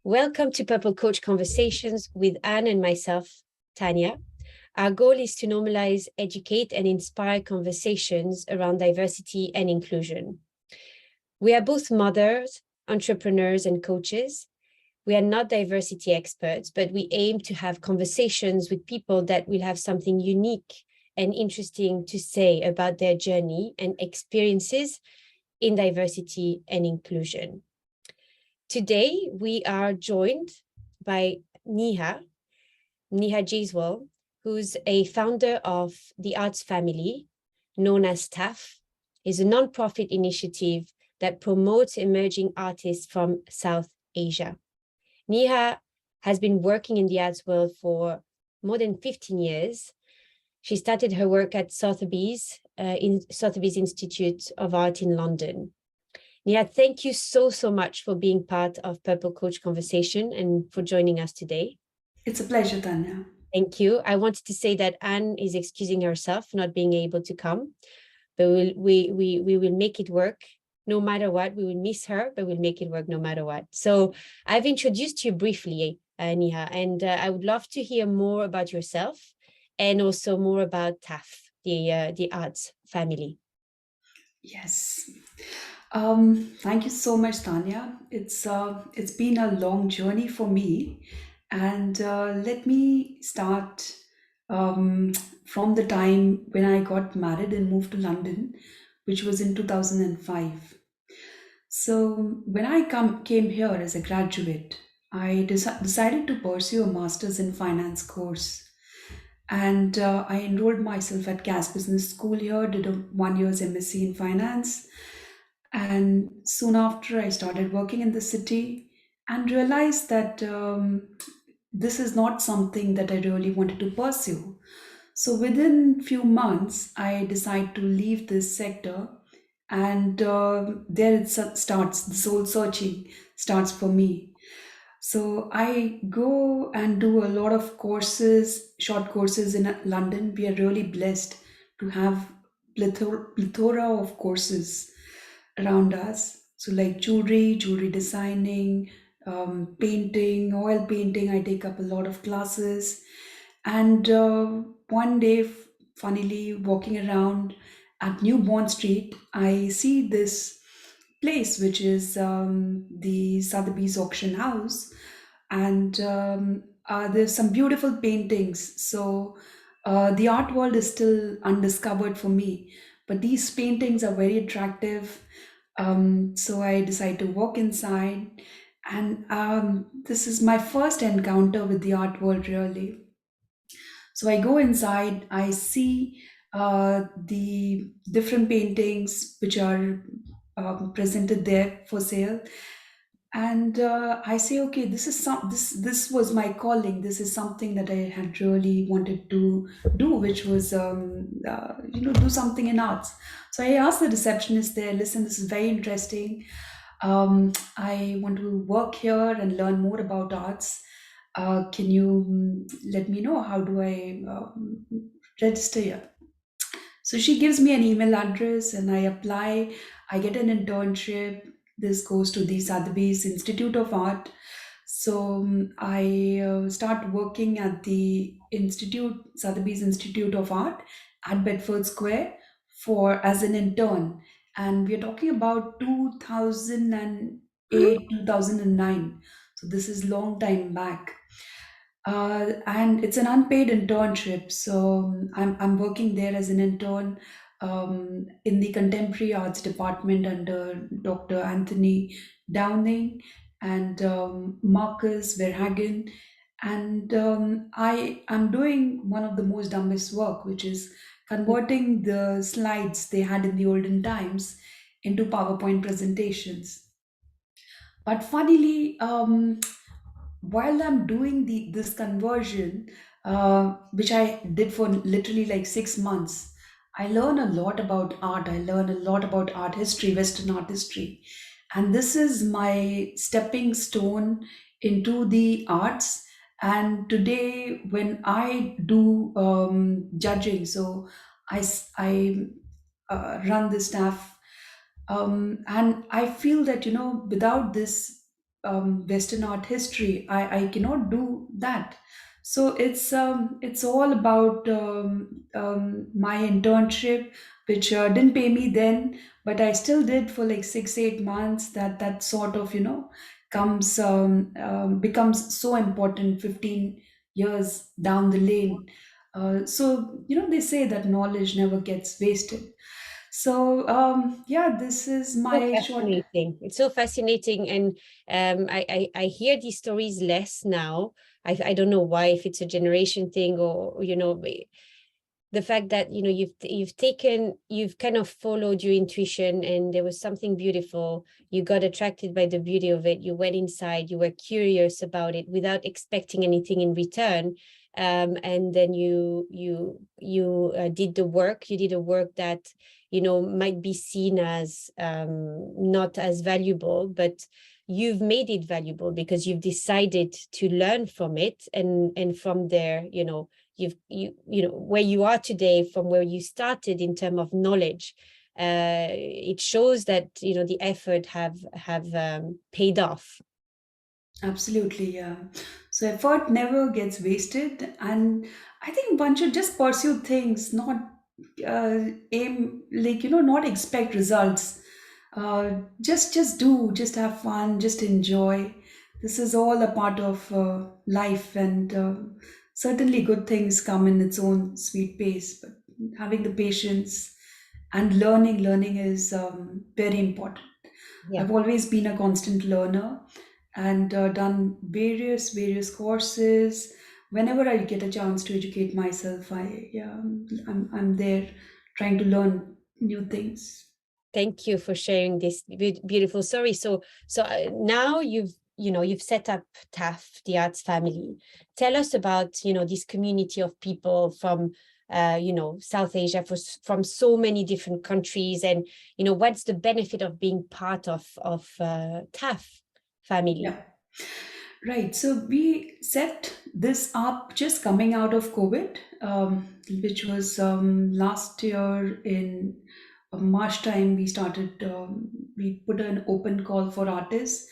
Welcome to Purple Coach Conversations with Anne and myself, Tanya. Our goal is to normalize, educate, and inspire conversations around diversity and inclusion. We are both mothers, entrepreneurs, and coaches. We are not diversity experts, but we aim to have conversations with people that will have something unique and interesting to say about their journey and experiences in diversity and inclusion. Today, we are joined by Neha Jaiswal, who's a founder of the Arts Family, known as TAF, is a nonprofit initiative that promotes emerging artists from South Asia. Neha has been working in the arts world for more than 15 years. She started her work at Sotheby's Institute of Art in London. Neha, thank you so much for being part of Purple Coach Conversation and for joining us today. It's a pleasure, Tanya. Thank you. I wanted to say that Anne is excusing herself for not being able to come, but we will make it work no matter what. We will miss her, but we'll make it work no matter what. So I've introduced you briefly, Neha, and I would love to hear more about yourself and also more about TAF, the arts family. Yes. Thank you so much, Tanya. It's been a long journey for me, and let me start from the time when I got married and moved to London, which was in 2005. So when I came here as a graduate, I decided to pursue a master's in finance course. And I enrolled myself at Cass Business School here, did a 1 year's MSc in finance. And soon after, I started working in the city and realized that this is not something that I really wanted to pursue. So within few months, I decided to leave this sector, and there starts the soul searching starts for me. So I go and do a lot of courses, short courses in London. We are really blessed to have plethora of courses around us. So like jewelry designing, painting, oil painting. I take up a lot of classes. And one day, funnily, walking around at Newborn Street, I see this place, which is the Sotheby's auction house, and there's some beautiful paintings. So the art world is still undiscovered for me, but these paintings are very attractive. So I decided to walk inside, and this is my first encounter with the art world, really. So I go inside, I see the different paintings which are presented there for sale, and I say, okay, this was my calling. This is something that I had really wanted to do, which was do something in arts. So I asked the receptionist there, listen, this is very interesting. I want to work here and learn more about arts. Can you let me know how do I register here? So she gives me an email address and I apply. I get an internship. This goes to the Sotheby's Institute of Art. So I start working at the Sotheby's Institute of Art at Bedford Square for as an intern. And we're talking about 2008, 2009. So this is long time back. And it's an unpaid internship. So I'm working there as an intern in the contemporary arts department under Dr. Anthony Downing and Marcus Verhagen. And I am doing one of the most dumbest work, which is converting the slides they had in the olden times into PowerPoint presentations. But funnily, while I'm doing this conversion, which I did for literally like 6 months, I learn a lot about art. I learn a lot about art history, Western art history, and this is my stepping stone into the arts. And today, when I do judging, so I run the staff And I feel that, without this Western art history, I cannot do that. So it's all about my internship, which didn't pay me then, but I still did for like 6 8 months. That sort of, comes becomes so important 15 years down the lane. So they say that knowledge never gets wasted. So, yeah, this is So my short. fascinating. It's so fascinating, and I hear these stories less now. I don't know why, if it's a generation thing, or the fact that you've kind of followed your intuition, and there was something beautiful. You got attracted by the beauty of it. You went inside. You were curious about it without expecting anything in return. And then you did the work. You did a work that might be seen as not as valuable, but you've made it valuable because you've decided to learn from it, and from there, where you are today from where you started in terms of knowledge. It shows that the effort have paid off. Absolutely, yeah. So effort never gets wasted, and I think one should just pursue things, not aim, like, not expect results. Just do, just have fun, just enjoy. This is all a part of life, and certainly good things come in its own sweet pace. But having the patience and learning is very important. Yeah. I've always been a constant learner and done various courses. Whenever I get a chance to educate myself, I'm there trying to learn new things. Thank you for sharing this beautiful story. So now you've set up TAF, the arts family. Tell us about this community of people from South Asia, from so many different countries, and what's the benefit of being part of TAF family? Yeah. Right. So we set this up just coming out of COVID, which was last year in March time. We put an open call for artists,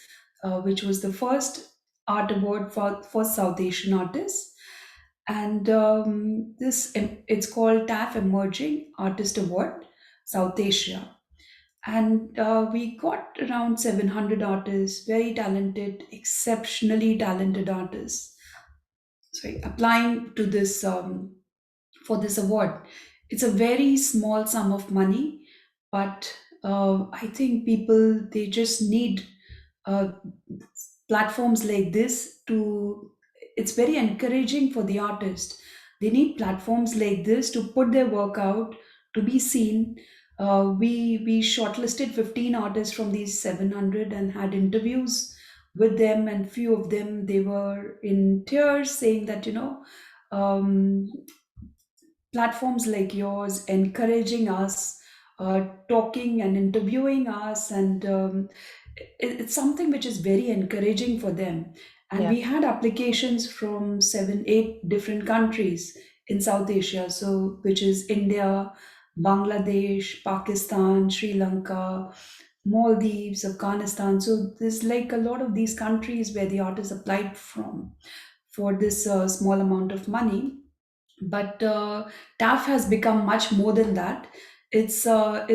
which was the first art award for South Asian artists. And it's called TAF Emerging Artist Award, South Asia. And we got around 700 artists, very talented, exceptionally talented artists, sorry, applying to this for this award. It's a very small sum of money, but I think people, they just need uh, platforms like this to. It's very encouraging for the artist. They need platforms like this to put their work out, to be seen. We shortlisted 15 artists from these 700 and had interviews with them, and few of them, they were in tears saying that, um, platforms like yours encouraging us, talking and interviewing us, and it's something which is very encouraging for them. And Yeah. we had applications from 7 8 different countries in South Asia, so which is India, Bangladesh, Pakistan, Sri Lanka, Maldives, Afghanistan. So there's like a lot of these countries where the artists applied from for this small amount of money. But TAF has become much more than that. It's a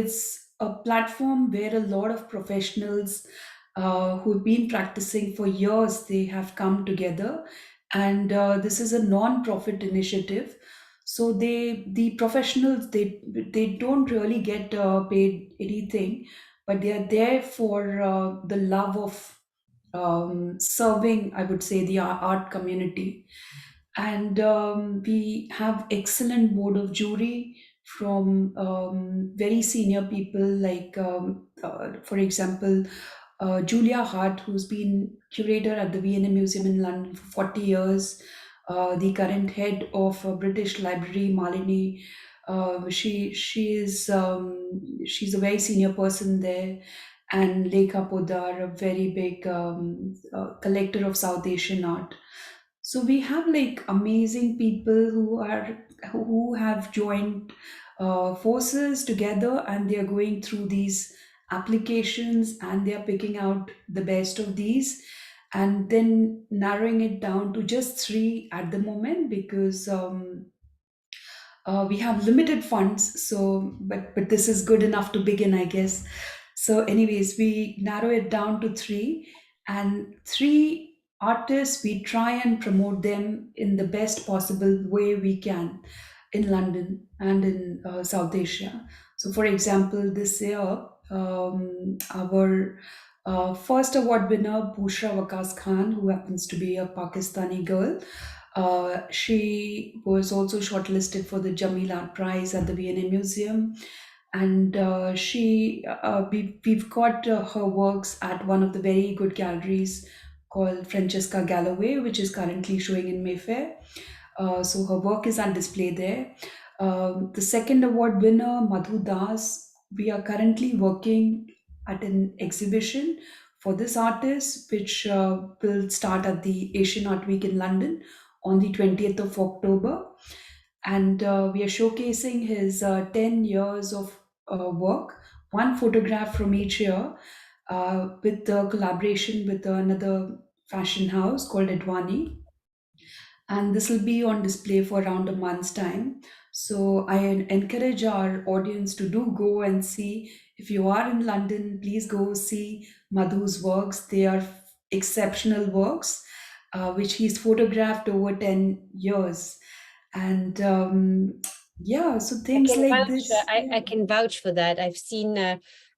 platform where a lot of professionals who've been practicing for years, they have come together, and this is a non-profit initiative. So the professionals, they don't really get paid anything, but they are there for the love of serving, I would say, the art community. And we have excellent board of jury from very senior people, like for example, Julia Hart, who's been curator at the V&A Museum in London for 40 years, the current head of British Library, Malini. She's a very senior person there, and Lekha Podar, a very big collector of South Asian art. So we have like amazing people who have joined forces together, and they are going through these applications, and they are picking out the best of these and then narrowing it down to just three at the moment, because we have limited funds. So but this is good enough to begin, I guess. So anyways, we narrow it down to three, and three artists, we try and promote them in the best possible way we can in London and in South Asia. So for example, this year, our first award winner, Bushra Wakas Khan, who happens to be a Pakistani girl, she was also shortlisted for the Jameel Art Prize at the V&A Museum, and we've got her works at one of the very good galleries called Francesca Galloway, which is currently showing in Mayfair. So her work is on display there. The second award winner, Madhu Das, we are currently working at an exhibition for this artist, which will start at the Asian Art Week in London on the 20th of October. And we are showcasing his 10 years of work, one photograph from each year, with the collaboration with another fashion house called Advani, and this will be on display for around a month's time. So I encourage our audience to do go and see. If you are in London, please go see Madhu's works. They are exceptional works, which he's photographed over 10 years. And yeah, so I things can like vouch. this. I Yeah. can vouch for that. I've seen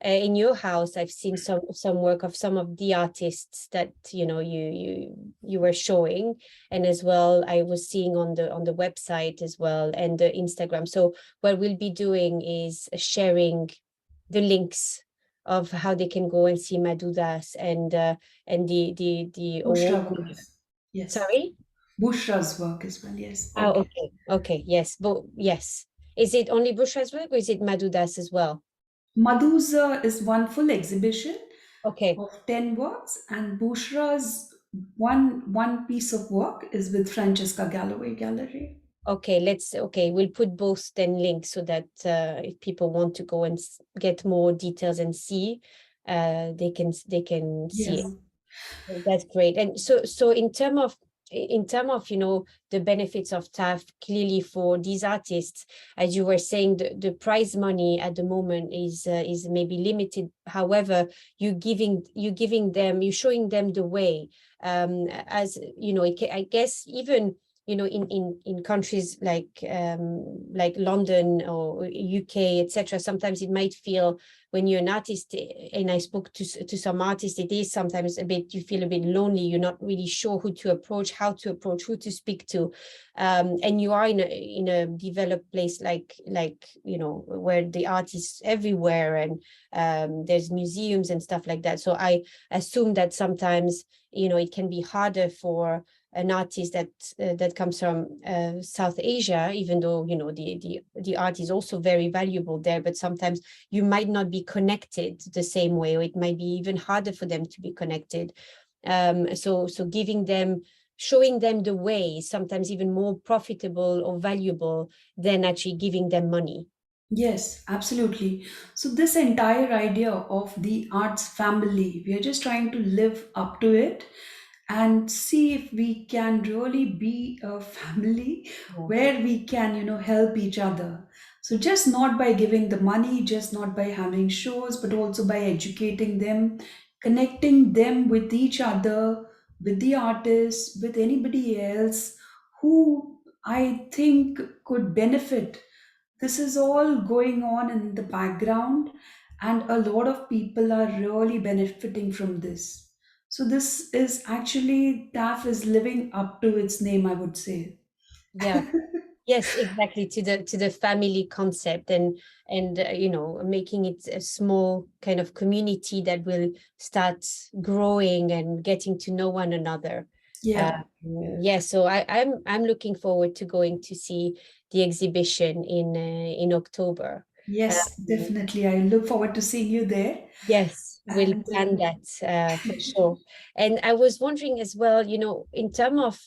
in your house. I've seen some work of some of the artists that you were showing, and as well I was seeing on the website as well and the Instagram. So what we'll be doing is sharing the links of how they can go and see Madudas and the award. Bushra Wakas. Yes. Sorry. Bushra's work as well. Yes. Oh, Okay. okay, okay, yes, but yes. Is it only Bushra's work or is it Madudas as well? Madhu's is one full exhibition Okay, of 10 works, and Bushra's one piece of work is with Francesca Galloway Gallery. okay, we'll put both then links so that if people want to go and get more details and see, they can see it. Yes. Oh, that's great. And so in term of the benefits of TAF, clearly for these artists, as you were saying, the prize money at the moment is maybe limited. However, you're showing them the way. As you know, I guess even in countries like London or UK, etc. Sometimes it might feel when you're an artist, and I spoke to some artists, it is sometimes a bit, you feel a bit lonely. You're not really sure who to approach, how to approach, who to speak to. And you are in a developed place where the art is everywhere, and there's museums and stuff like that. So I assume that sometimes, it can be harder for an artist that comes from South Asia, even though the art is also very valuable there, but sometimes you might not be connected the same way, or it might be even harder for them to be connected. So showing them the way is sometimes even more profitable or valuable than actually giving them money. Yes, absolutely. So, this entire idea of the arts family, we are just trying to live up to it and see if we can really be a family Yeah. where we can, help each other. So, just not by giving the money, just not by having shows, but also by educating them, connecting them with each other, with the artists, with anybody else who I think could benefit. This is all going on in the background, and a lot of people are really benefiting from this. So this is actually TAF is living up to its name, I would say. Yeah. Yes, exactly, to the family concept, and making it a small kind of community that will start growing and getting to know one another. Yeah. Yeah, so I'm looking forward to going to see the exhibition in October. Yes, Um, definitely. I look forward to seeing you there. yes, we'll And plan that for sure. And I was wondering as well, in terms of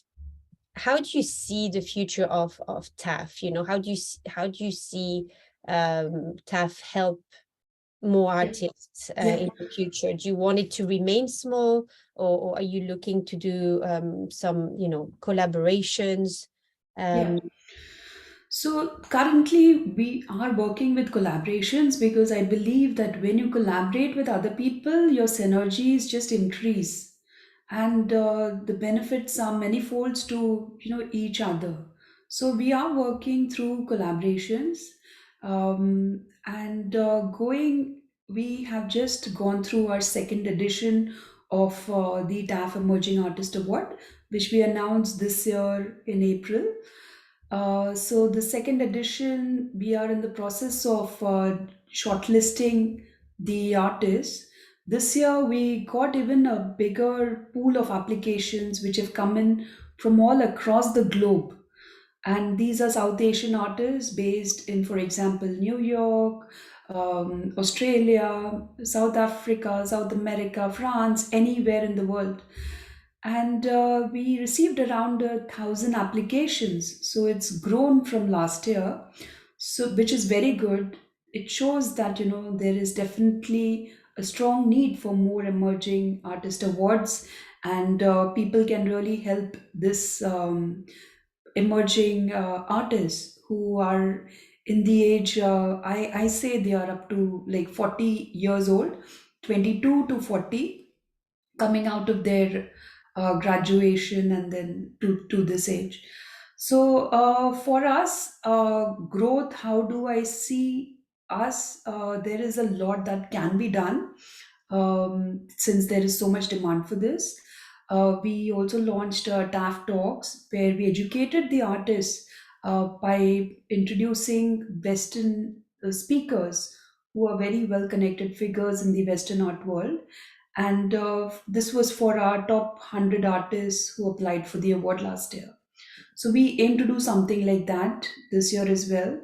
how do you see the future of TAF? How do you see TAF help more Yeah. artists Yeah. in the future? Do you want it to remain small, or are you looking to do some, collaborations? Yeah. Um, So currently, we are working with collaborations because I believe that when you collaborate with other people, your synergies just increase, and the benefits are manifolds to each other. So we are working through collaborations, and going. We have just gone through our second edition of the TAF Emerging Artist Award, which we announced this year in April. So the second edition, we are in the process of shortlisting the artists. This year, we got even a bigger pool of applications which have come in from all across the globe. And these are South Asian artists based in, for example, New York, Australia, South Africa, South America, France, anywhere in the world. And we received around 1,000 applications, so it's grown from last year, so which is very good. It shows that there is definitely a strong need for more emerging artist awards, and people can really help this emerging artists who are in the age, I say they are up to like 40 years old, 22 to 40, coming out of their graduation and then to this age. So for us, growth, how do I see us? There is a lot that can be done, since there is so much demand for this. We also launched TAF Talks, where we educated the artists by introducing Western speakers who are very well connected figures in the Western art world. And this was for our top 100 artists who applied for the award last year. So we aim to do something like that this year as well.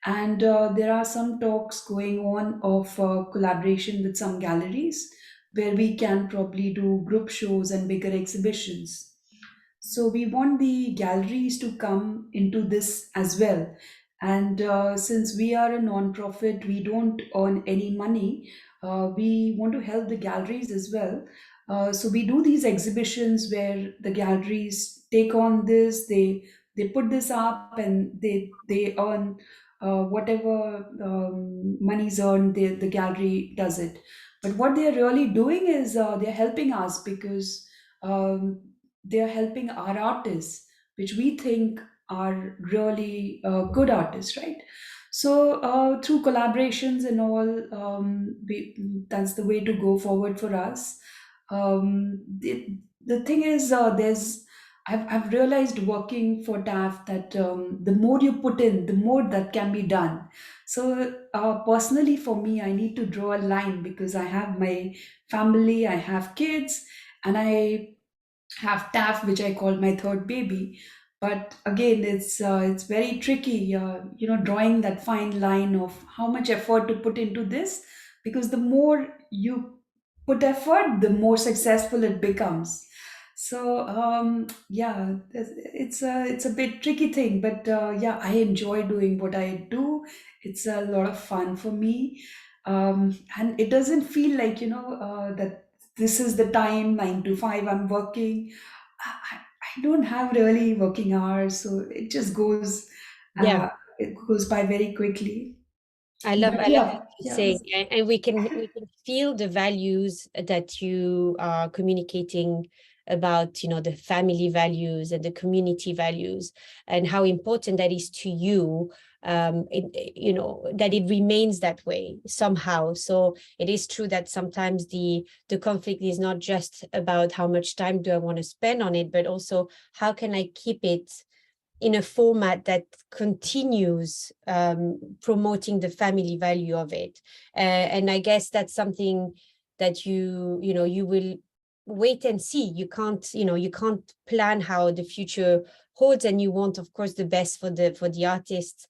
And there are some talks going on of collaboration with some galleries where we can probably do group shows and bigger exhibitions. So we want the galleries to come into this as well. And since we are a non-profit, we don't earn any money. We want to help the galleries as well. So we do these exhibitions where the galleries take on this. They put this up and they earn whatever money's earned. The gallery does it. But what they are really doing is they're helping us because. Um, they are helping our artists, which we think are really good artists, right? So through collaborations and all, that's the way to go forward for us. The thing is, I've realized working for TAF that the more you put in, the more that can be done. So personally, for me, I need to draw a line because I have my family, I have kids, and I have TAF, which I call my third baby. But again, it's very tricky, drawing that fine line of how much effort to put into this, because the more you put effort, the more successful it becomes. So yeah, it's a bit tricky thing, but yeah, I enjoy doing what I do. It's a lot of fun for me, and it doesn't feel like that this is the time 9 to 5 I'm working. I don't have really working hours, so it just yeah. goes by very quickly. I But love yeah, what you're yeah, saying, and we can feel the values that you are communicating about, the family values and the community values, and how important that is to you. That it remains that way somehow. So it is true that sometimes the conflict is not just about how much time do I want to spend on it, but also how can I keep it in a format that continues promoting the family value of it. And I guess that's something that you will wait and see. You can't plan how the future holds, and you want, of course, the best for the artists.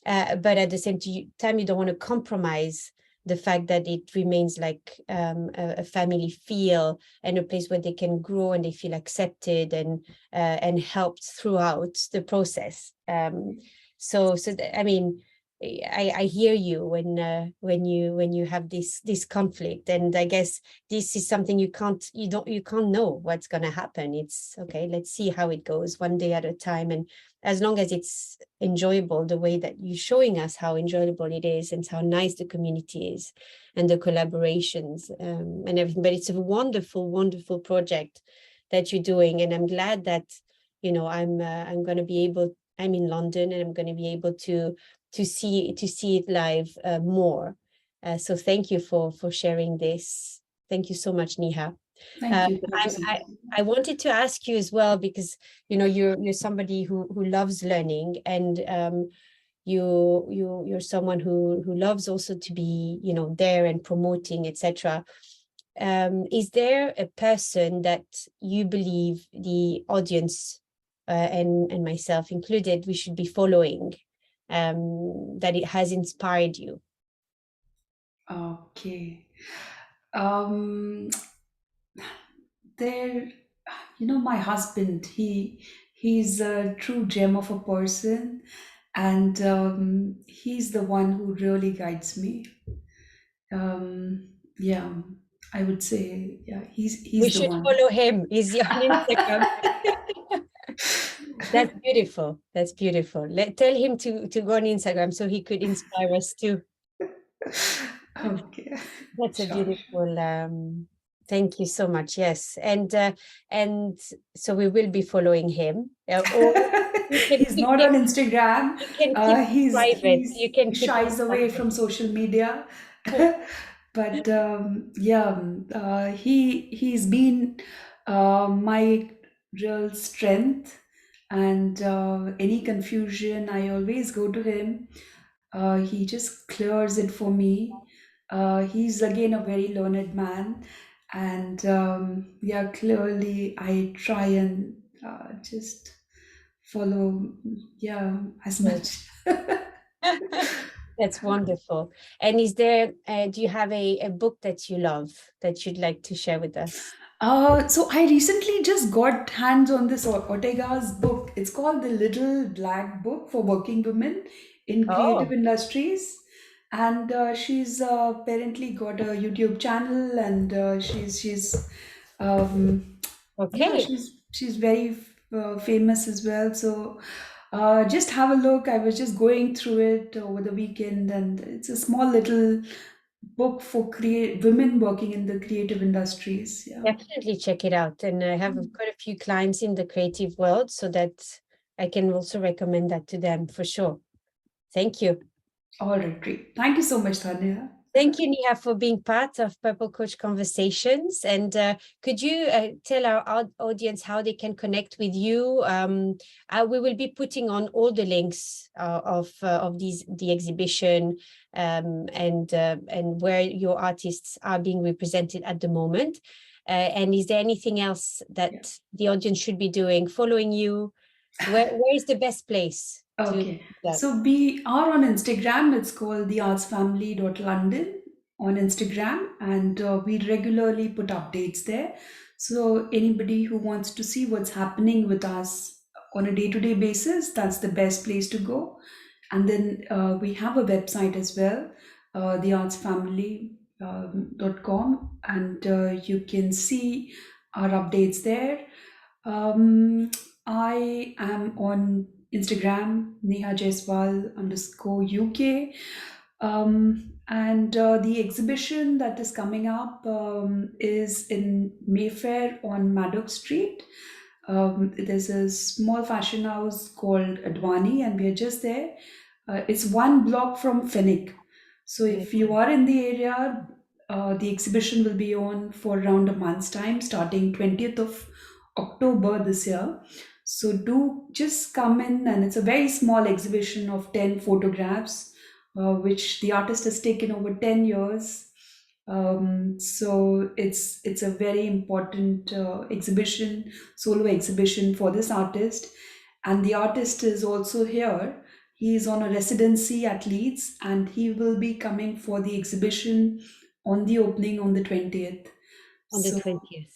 But at the same time, you don't want to compromise the fact that it remains like a family feel, and a place where they can grow and they feel accepted and helped throughout the process. I mean, I hear you when you have this conflict, and I guess this is something you can't know what's going to happen. It's okay, let's see how it goes one day at a time, and as long as it's enjoyable the way that you're showing us how enjoyable it is and how nice the community is and the collaborations, and everything. But it's a wonderful, wonderful project that you're doing, and I'm glad that I'm going to be able. I'm in London, and I'm going to be able to see it live more. So thank you for sharing this. Thank you so much, Neha. Thank you. Thank you I, so I much. I wanted to ask you as well, because you're somebody who loves learning, and you're someone who loves also to be there and promoting, etc. Is there a person that you believe the audience, and myself included, we should be following, that it has inspired you? Okay. Um, there, my husband, he's a true gem of a person, and he's the one who really guides me. Yeah, I would say, yeah, We he's the should one. follow him. Is he on Instagram? That's beautiful. That's beautiful. Tell him to go on Instagram so he could inspire us too. Okay, That's a sure. beautiful. Thank you so much. Yes, and so we will be following him, or you can He's keep not it. on Instagram. You can keep it He's private. he's You can he keep it shies away private. from social media. But yeah, he's been my real strength, and any confusion, I always go to him. He just clears it for me. He's again a very learned man, and yeah, clearly I try and just follow, yeah, as Yes. much. That's wonderful. And do you have a book that you love that you'd like to share with us? So I recently just got hands on this Ortega's book. It's called The Little Black Book for Working Women in Creative Oh, Industries. And she's apparently got a YouTube channel, and um, yeah, okay. she's very famous as well. So just have a look. I was just going through it over the weekend, and it's a small little book for create women working in the creative industries. Yeah. Definitely check it out. And I have quite a few clients in the creative world, so that I can also recommend that to them for sure. Thank you. All right, great. Thank you so much, Tanya. Thank you, Neha, for being part of Purple Coach Conversations. And could you tell our audience how they can connect with you? We will be putting on all the links of the exhibition, and where your artists are being represented at the moment. And is there anything else Yeah. that the audience should be doing? Following you? Where is the best place to do Okay. that? So we are on Instagram. It's called theartsfamily.london on Instagram, and we regularly put updates there. So anybody who wants to see what's happening with us on a day-to-day basis, that's the best place to go. And then we have a website as well, theartsfamily.com, and you can see our updates there. Um, I am on Instagram, Neha Jaiswal underscore UK. And the exhibition that is coming up is in Mayfair on Maddox Street. There's a small fashion house called Advani, and we are just there. It's one block from Fenwick. So Very if you nice. are in the area, the exhibition will be on for around a month's time, starting 20th of October this year. So do just come in, and it's a very small exhibition of 10 photographs, which the artist has taken over 10 years. So it's a very important exhibition, solo exhibition for this artist, and the artist is also here. He is on a residency at Leeds, and he will be coming for the exhibition on the opening on the 20th. On the So 20th.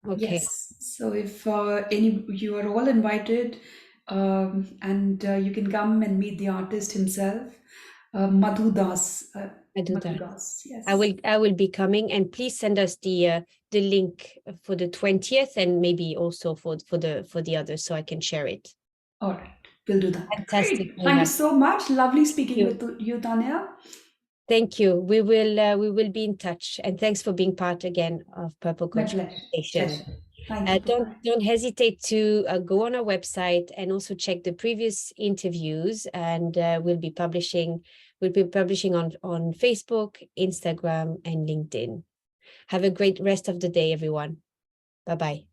Okay. yes, so if any you are all invited, and you can come and meet the artist himself. Madhu Das. I do Madhu that. Das. I Yes. will I will be coming, and please send us the link for the 20th, and maybe also for the others, so I can share it. All right. We'll do that. Fantastic, Great. Thank you Neha. so much. Lovely speaking You. with you, Tanya. Thank you. We will be in touch, and thanks for being part again of Purple My Coach pleasure. Conversation. Pleasure. Thank you. Bye bye. Don't hesitate to go on our website and also check the previous interviews, and we'll be publishing on Facebook, Instagram, and LinkedIn. Have a great rest of the day, everyone. Bye bye.